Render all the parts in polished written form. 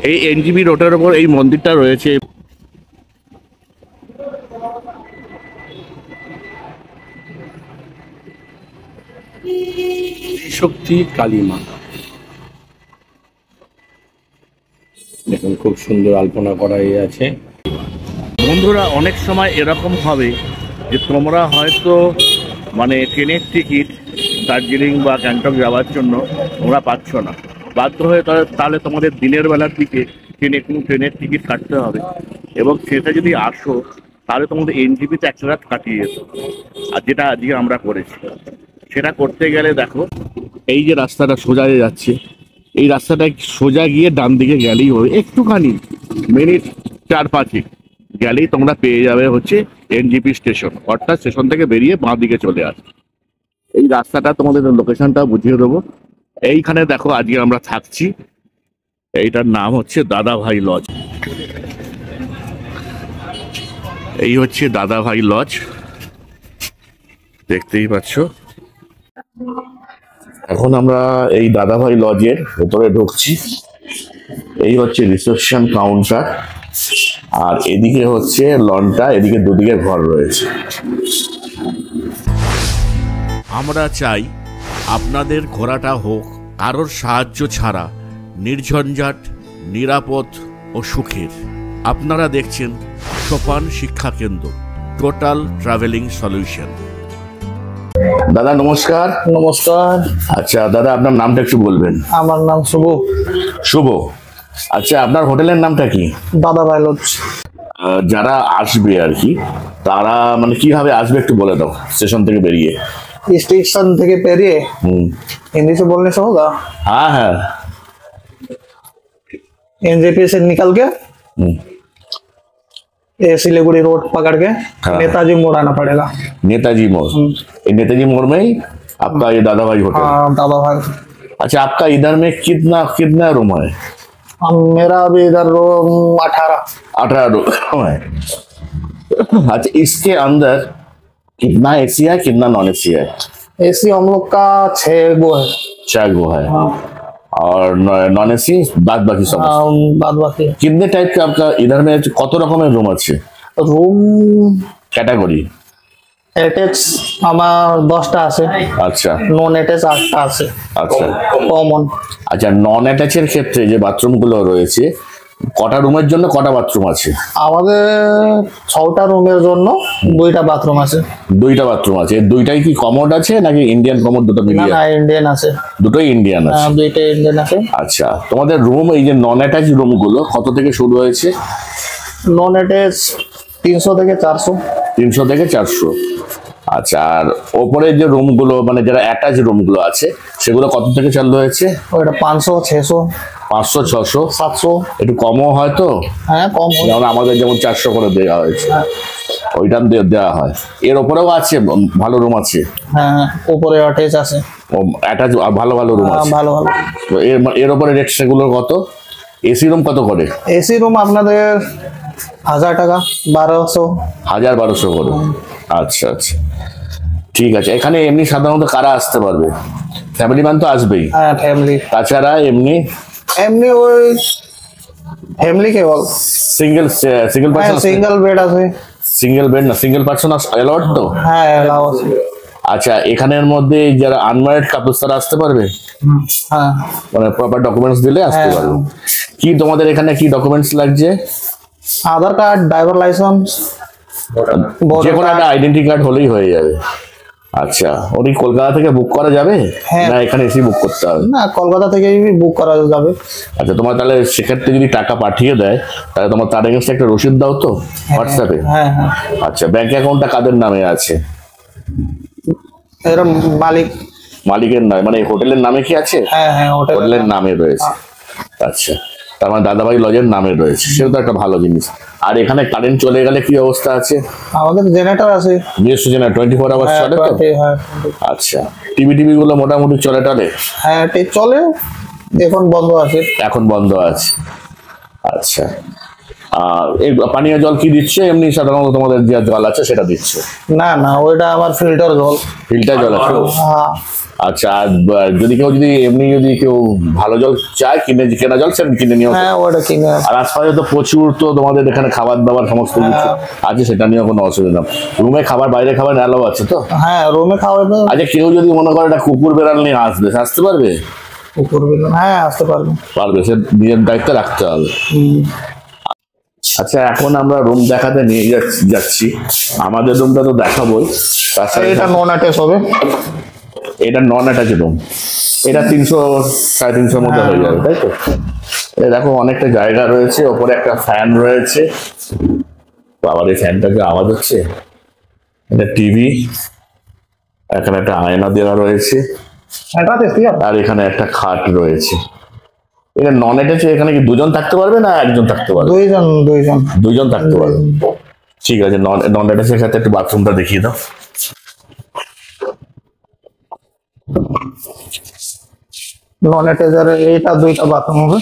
এই এনজিবি রোডের ওপর এই মন্দিরটা রয়েছে। শক্তি কালী মা, দেখুন খুব সুন্দর আলপনা করা আছে। বন্ধুরা, অনেক সময় এরকম হবে যে তোমরা হয়তো মানে ট্রেনের টিকিট দার্জিলিং বা গ্যাংটক যাওয়ার জন্য তোমরা পাচ্ছ না, বাধ্য হয়ে তাহলে তোমাদের দিনের বেলার দিকে ট্রেনের টিকিট কাটতে হবে, এবং সেটা যদি আসো তাহলে তোমাদের এনজিপিতে একটা রাত কাটিয়ে যেত। আর যেটা আজকে আমরা করেছি, সেটা করতে গেলে দেখো এই যে রাস্তাটা সোজা যাচ্ছে, এই রাস্তাটা সোজা গিয়ে ডান দিকে গেলেই হবে, একটুখানি মিনিট 4-5 গেলেই তোমরা পেয়ে যাবে হচ্ছে এনজিপি স্টেশন। অর্থাৎ স্টেশন থেকে বেরিয়ে বাঁ দিকে চলে আসবে। এই রাস্তাটা তোমাদের লোকেশনটা বুঝিয়ে দেবো। এইখানে দেখো আজকে আমরা থাকছি, এইটার নাম হচ্ছে দাদাভাই লজ। এই হচ্ছে দাদাভাই লজ, দেখতেই পাচ্ছ। এখন আমরা এই দাদাভাই লজের ভেতরে ঢুকছি। এই হচ্ছে রিসেপশন কাউন্টার, আর এদিকে হচ্ছে লনটা, এদিকে দুদিকে ঘর রয়েছে। আমরা চাই আপনাদের ঘোরাটা হোক কারোর সাহায্য ছাড়া নির্ঝঞ্ঝাট, নিরাপদ ও সুখের। আপনারা দেখছেন সোপান শিক্ষা কেন্দ্র, টোটাল ট্রাভেলিং সলিউশন। দাদা নমস্কার। নমস্কার। আচ্ছা দাদা, আপনার নামটা একটু বলবেন? আমার নাম শুভ। শুভ। আচ্ছা, আপনার হোটেলের নামটা কি? দাদাভাই লজ। যারা আসবে আর কি, তারা মানে কিভাবে আসবে একটু বলে দাও। স্টেশন থেকে বেরিয়ে? स्टेशन থেকে বেরিয়ে हिंदी से बोलने से होगा? हाँ हाँ। एनजेपी से निकल के ये सिलीगुड़ी रोड पकड़ के नेताजी मोड़ आना पड़ेगा। नेताजी मोड़? नेताजी मोड़ में ही आपका ये दादाभाई होटल? हाँ, दादाभाई। अच्छा, आपका इधर में कितना कितना रूम है? मेरा अभी इधर रूम 18 रूम है। अच्छा, इसके अंदर कितना एसी है, कितना नॉन एसी है? एसी हम लोग का 6 गो है। 4 गो है। हाँ। और नॉन एसी बाद बाकी सब? बाद बाकी। कितने टाइप का आपका इधर में कत रकमेर रूम আছে? रूम ক্যাটাগরি অ্যাটাচ আমার 10টা আছে। আচ্ছা। নন অ্যাটাচ 8টা আছে। আচ্ছা, কমন। আচ্ছা, নন অ্যাটাচের ক্ষেত্রে যে বাথরুমগুলো রয়েছে, কটা রুমের জন্য কটা বাথরুম আছে? আমাদের 6টা রুমের জন্য 2টা বাথরুম আছে। 2টা বাথরুম আছে। দুইটাই কি কমোড আছে নাকি ইন্ডিয়ান কমোড দুটো মিলিয়ে? না, ইন্ডিয়ান আছে। দুটোই ইন্ডিয়ান আছে? হ্যাঁ, দুইটাই ইন্ডিয়ান আছে। আচ্ছা, তোমাদের রুম এই যে নন অ্যাটাচ রুমগুলো কত থেকে শুরু হয়েছে? নন অ্যাটাচ 300 থেকে 400। 300 থেকে 400। আচ্ছা, আর ওপরে যে রুমগুলো মানে যারা অ্যাটাচ রুমগুলো আছে সেগুলো কত থেকে চালু হয়েছে? ওটা 500, 600, 500, 600, 700। একটু কমও হয় তো? হ্যাঁ, কম হয়। যেমন আমাদের যেমন 400 করে দেওয়া হয়েছে, ওইটা দেওয়া হয়। এর ওপরেও আছে ভালো রুম আছে? হ্যাঁ, উপরে অ্যাটাচ আছে। ও অ্যাটাচ ভালো ভালো রুম আছে? ভালো ভালো। তো এর ওপরে রেট সেগুলো কত? এসি রুম কত করে? এসি রুম আপনাদের 1000 টাকা, 1200। 1000-1200 করে? আচ্ছা আচ্ছা, ঠিক আছে। এখানে এমনি সাধারণত কারা আসতে পারবে? ফ্যামিলি ম্যান তো আসবেই? হ্যাঁ, ফ্যামিলি। তাছাড়া এমনি ওই ফ্যামিলি কেবল সিঙ্গেল পার্সন? সিঙ্গেল বেড আছে। সিঙ্গেল বেড না, সিঙ্গেল পার্সন অ্যালাউড তো? হ্যাঁ, অ্যালাউ আছে। আচ্ছা, এখানের মধ্যে যারা আনম্যারিড কাপলস তারা আসতে পারবে? হ্যাঁ, মানে প্রপার ডকুমেন্টস দিলে আসতে পারবে। কি তোমাদের এখানে কি ডকুমেন্টস লাগছে? আধার কার্ড, ড্রাইভার লাইসেন্স, যে কোনো একটা আইডেন্টি কার্ড হলেই হয়ে যাবে। আচ্ছা, ওই কলকাতা থেকে বুক করা যাবে না এখানে এসে বুক করতে হবে? না, কলকাতা থেকে বুক করা যাবে। আচ্ছা, তোমার তাহলে সেক্ষেত্রে যদি টাকা পাঠিয়ে দেয় তাহলে তোমার তার এগেন্সে একটা রসিদ দাও তো হোয়াটসঅ্যাপে? হ্যাঁ হ্যাঁ। আচ্ছা, ব্যাংক অ্যাকাউন্টটা কাদের নামে আছে? এর মালিকের নয়, মানে হোটেলের নামে কি আছে? হ্যাঁ হ্যাঁ, হোটেলের নামে রয়েছে। আচ্ছা, তার মানে দাদাভাই লজের নামে রয়েছে, সেটা তো একটা ভালো জিনিস। আর এখানে কারেন্ট চলে গেলে কি অবস্থা আছে? আমাদের জেনারেটর আছে। নিজস্ব জেনারেটর 24 আওয়ার্স চলে তো? আচ্ছা, টিভি গুলো মোটামুটি চলে টলে? হ্যাঁ, চলে। এখন বন্ধ আছে। এখন বন্ধ আছে। আচ্ছা, এই পানীয় জল কি দিচ্ছে? এমনি সাধারণত তোমাদের যে জল আছে সেটা দিচ্ছে? না না, ওইটা আমার ফিল্টার জল। ফিল্টার জল আছে? হ্যাঁ। আচ্ছা, আর যদি কেউ যদি কেউ ভালো জল চায়, কেনা জল সেটা কিনে নিও? হ্যাঁ, ওটা কিনে। আর আশপাশে তো প্রচুর তো তোমাদের এখানে খাবার দাবার সমস্ত কিছু আছে, সেটা নিয়ে কোনো অসুবিধা নেই। রুমে খাবার, বাইরে খাবার অ্যালাউ আছে তো? হ্যাঁ, রুমে খাওয়াবে। আচ্ছা, কেউ যদি মনে করে একটা কুকুর বেড়াল নিয়ে আসতে পারবে? কুকুর বিড়াল, হ্যাঁ আসতে পারবে। পারবে, সে নিজের দায়িত্ব রাখতে হবে। আচ্ছা, এখন আমরা রুম দেখাতে নিয়ে যাচ্ছি। আমাদের রুমটা তো দেখাবোই, তার সাথে এটা নন অ্যাটাচ হবে। এটা নন অ্যাটাচ রুম। এটা 300-350 মধ্যে হয়ে যাবে, তাই তো? এই দেখো, অনেকটা জায়গা রয়েছে, ওপরে একটা ফ্যান রয়েছে। আবার এই ফ্যানটাকে আওয়াজ হচ্ছে। এটা টিভি, এখানে একটা আয়না দেওয়া রয়েছে, আর এখানে একটা খাট রয়েছে। এটা নন অ্যাটাচ। এখানে কি দুজন থাকতে পারবে না একজন থাকতে পারবে? দুইজন থাকতে পারবে। ঠিক আছে, নন অ্যাটাচের ক্ষেত্রে একটু বাথরুমটা দেখিয়ে দাও। নন অ্যাটাচার এইটা 2টা বাথরুম হবে।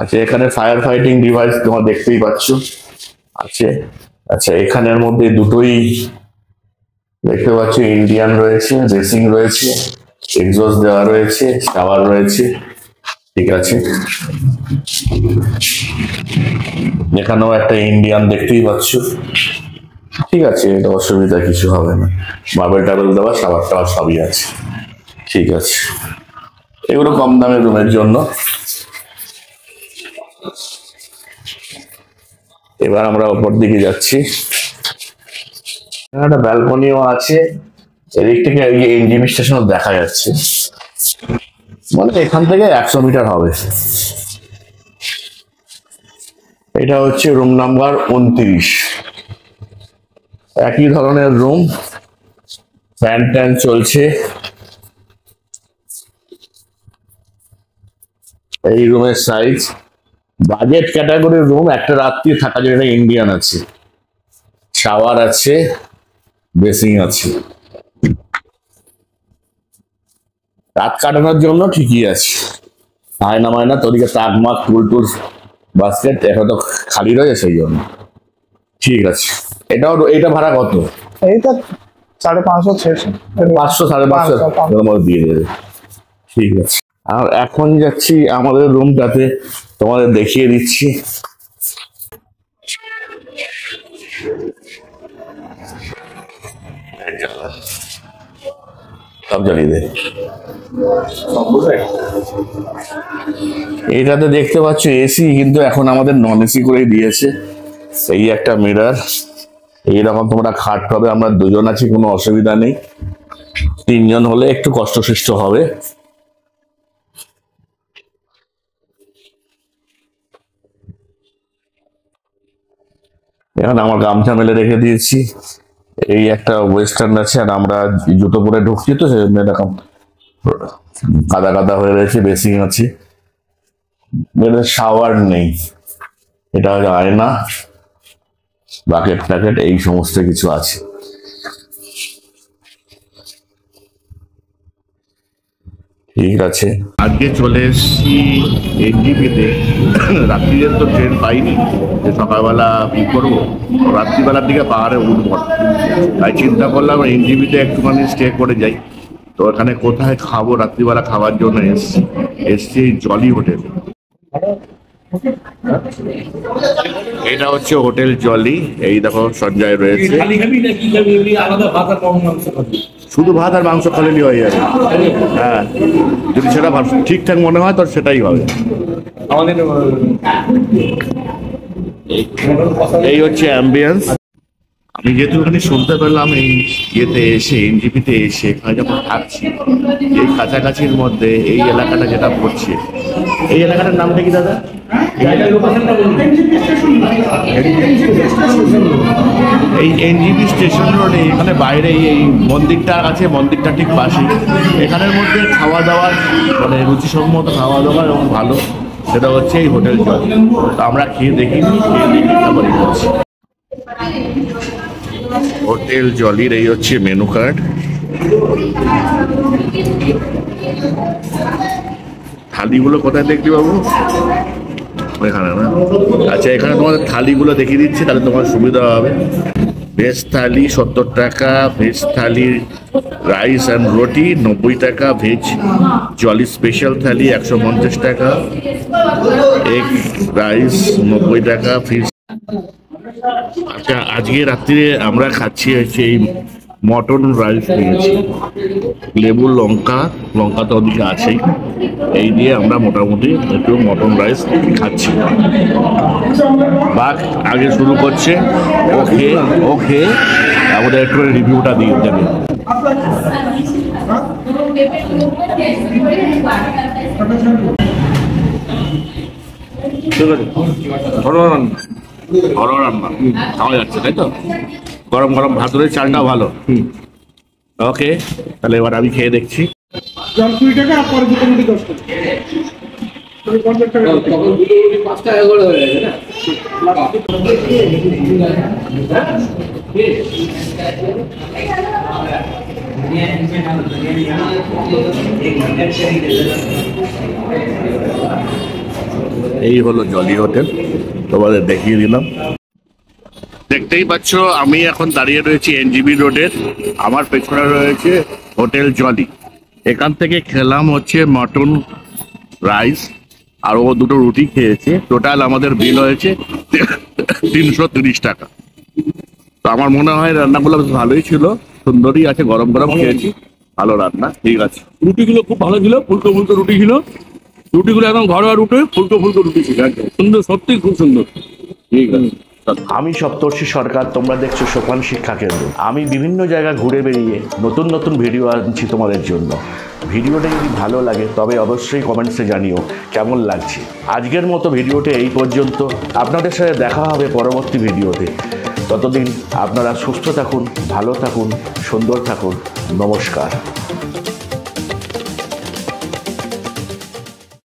আচ্ছা, এখানে ফায়ার ফাইটিং ডিভাইস তোমরা দেখতেই পাচ্ছ আছে। আচ্ছা, এখানের মধ্যে দুটোই দেখতে পাচ্ছ ইন্ডিয়ান রয়েছে, বেসিং রয়েছে, এক্সস্ট দেওয়া রয়েছে, শাওয়ার রয়েছে। ঠিক আছে, এখানেও একটা ইন্ডিয়ান দেখতেই পাচ্ছ। ঠিক আছে, এটা অসুবিধা কিছু হবে না। মার্বেল টাবেল দেওয়া, শাওয়ার টাওয়ার সবই আছে। ঠিক আছে, এগুলো কম দামের রুমের জন্য। এবার আমরা উপর দিকে যাচ্ছি। একটা ব্যালকনিও আছে, এদিক থেকে এনজিবি স্টেশনও দেখা যাচ্ছে। মানে এখান থেকে 100 মিটার হবে। এটা হচ্ছে রুম নাম্বার 29। একই ধরনের রুম, ফ্যান ট্যান চলছে। এই রুমের সাইজ বাজেট ক্যাটাগরির রুম, একটা রাত্রি থাকা যায়। এটা ইন্ডিয়ান আছে, শাওয়ার আছে, বেসিং আছে। রাত কাটানোর জন্য ঠিকই আছে। আয়না মায়না তোদিকে তাকমাক টুল বাস্কেট এখন তো খালি রয়েছে, সেই জন্য ঠিক আছে। এটা ভাড়া কত? এইটা 550, 500-550 মধ্যে দিয়ে দেবে। ঠিক আছে, আর এখন যাচ্ছি আমাদের রুমটাতে, তোমাদের দেখিয়ে দিচ্ছি। সব জ্বালিয়ে দে। এইটাতে দেখতে পাচ্ছ এসি, কিন্তু এখন আমাদের নন এসি করেই দিয়েছে। এই একটা মিরার, এইরকম তোমরা খাট পাবে। আমরা দুজন আছি, কোনো অসুবিধা নেই। 3 জন হলে একটু কষ্টসৃষ্ট হবে। এখন আমার গামছা মেলে রেখে দিয়েছি। এই একটা ওয়েস্টার্ন আছে, আর আমরা জুতো পরে ঢুকছি তো, সেজন্য এরকম কাদা কাদা হয়ে রয়েছে। বেসিং আছে, শাওয়ার নেই। এটা হচ্ছে আয়না, বাকেট প্যাকেট, এই সমস্ত কিছু আছে। ঠিক আছে, আজকে চলে এসেছি এনজিপিতে। রাত্রিদের তো ট্রেন পাইনি, যে সকালবেলা কি করবো, রাত্রিবেলার দিকে পাহাড়ে উঠবো। তাই চিন্তা করলাম এনজিপিতে একটুখানি স্টে করে যাই। তো এখানে কোথায় খাবো, রাত্রিবেলা খাওয়ার জন্য এসছি জলি হোটেল। এটা হচ্ছে হোটেল জলি। এই দেখো সঞ্জয় রয়েছে। শুধু ভাত আর মাংস খালি হয়ে যাবে। হ্যাঁ, যদি সেটা ঠিকঠাক মনে হয় তো সেটাই হবে। এই হচ্ছে অ্যাম্বিয়েন্স। আমি যেহেতু ওখানে শুনতে পেলাম এই ইয়েতে এসে, এনজিপিতে এসে এখানে যখন থাকছি, এই কাছাকাছির মধ্যে এই এলাকাটা যেটা পড়ছে, এই এলাকাটার নামটা কি দাদা? এই এনজিপি স্টেশন রোডে, এখানে বাইরে এই মন্দিরটা আছে, মন্দিরটা ঠিক পাশে। এখানের মধ্যে খাওয়া দাওয়ার মানে রুচিসম্মত খাওয়া দাওয়া এবং ভালো, সেটা হচ্ছে এই হোটেল জল। তো আমরা খেয়ে দেখিনি, তারপরে বলছি। হোটেল জলির এই হচ্ছে মেনু কার্ড। থালিগুলো কোথায় দেখলি বাবু? এখানে না? আচ্ছা, এখানে তোমাদের থালিগুলো দেখিয়ে দিচ্ছি, তাহলে তোমার সুবিধা হবে। ভেজ থালি 70 টাকা, ভেজ থালি রাইস অ্যান্ড রুটি 90 টাকা, ভেজ জলি স্পেশাল থালি 150 টাকা, এগ রাইস 90 টাকা, ফিশ। আচ্ছা, আজকে রাত্রিরে আমরা খাচ্ছি হচ্ছে এই মটন রাইস নিয়েছি, লেবু লঙ্কা তো ওদিকে আছেই, এই দিয়ে আমরা মোটামুটি একটু মটন রাইস খাচ্ছি। বাঘ আগে শুরু করছে, ওকে আমাদের একটু রিভিউটা দিয়ে দেবে। ঠিক আছে, ঘরোয়া রান্না খাওয়া যাচ্ছে, তাই তো? গরম গরম ভাতের চালটা ভালো। ওকে, তাহলে এবার আমি খেয়ে দেখছি। জল 20 টাকা আর পরে দুটো রুটি 10 টাকা। 50 টাকা তখন দুটো রুটি 5 টাকা করে হয়ে যাবে না? এই হলো জলি হোটেল, তোমাদের দেখিয়ে দিলাম। দেখতেই পাচ্ছ আমি এখন দাঁড়িয়ে রয়েছি এনজিবি রোডের, আমার পেছনে রয়েছে হোটেল জলি। এখান থেকে খেলাম হচ্ছে মটন রাইস আর ও দুটো রুটি খেয়েছে, টোটাল আমাদের বিল হয়েছে 330 টাকা। তো আমার মনে হয় রান্নাগুলো বেশ ভালোই ছিল, সুন্দরই আছে, গরম গরম খেয়েছি, ভালো রান্না। ঠিক আছে, রুটিগুলো খুব ভালো ছিল, ফুলকো ফুলকো রুটি ছিল, রুটিগুলো একদম ঘরোয়া রুটি, ফুলকো ফুলকো রুটি ছিল, একদম সুন্দর, সত্যি খুব সুন্দর। ঠিক আছে। আমি সপ্তর্ষি সরকার, তোমরা দেখছো সোপান শিক্ষা কেন্দ্র। আমি বিভিন্ন জায়গা ঘুরে বেরিয়ে নতুন নতুন ভিডিও আনছি তোমাদের জন্য। ভিডিওটা যদি ভালো লাগে তবে অবশ্যই কমেন্টসে জানিও কেমন লাগছে। আজকের মতো ভিডিওটা এই পর্যন্ত, আপনাদের সাথে দেখা হবে পরবর্তী ভিডিওতে। ততদিন আপনারা সুস্থ থাকুন, ভালো থাকুন, সুন্দর থাকুন। নমস্কার।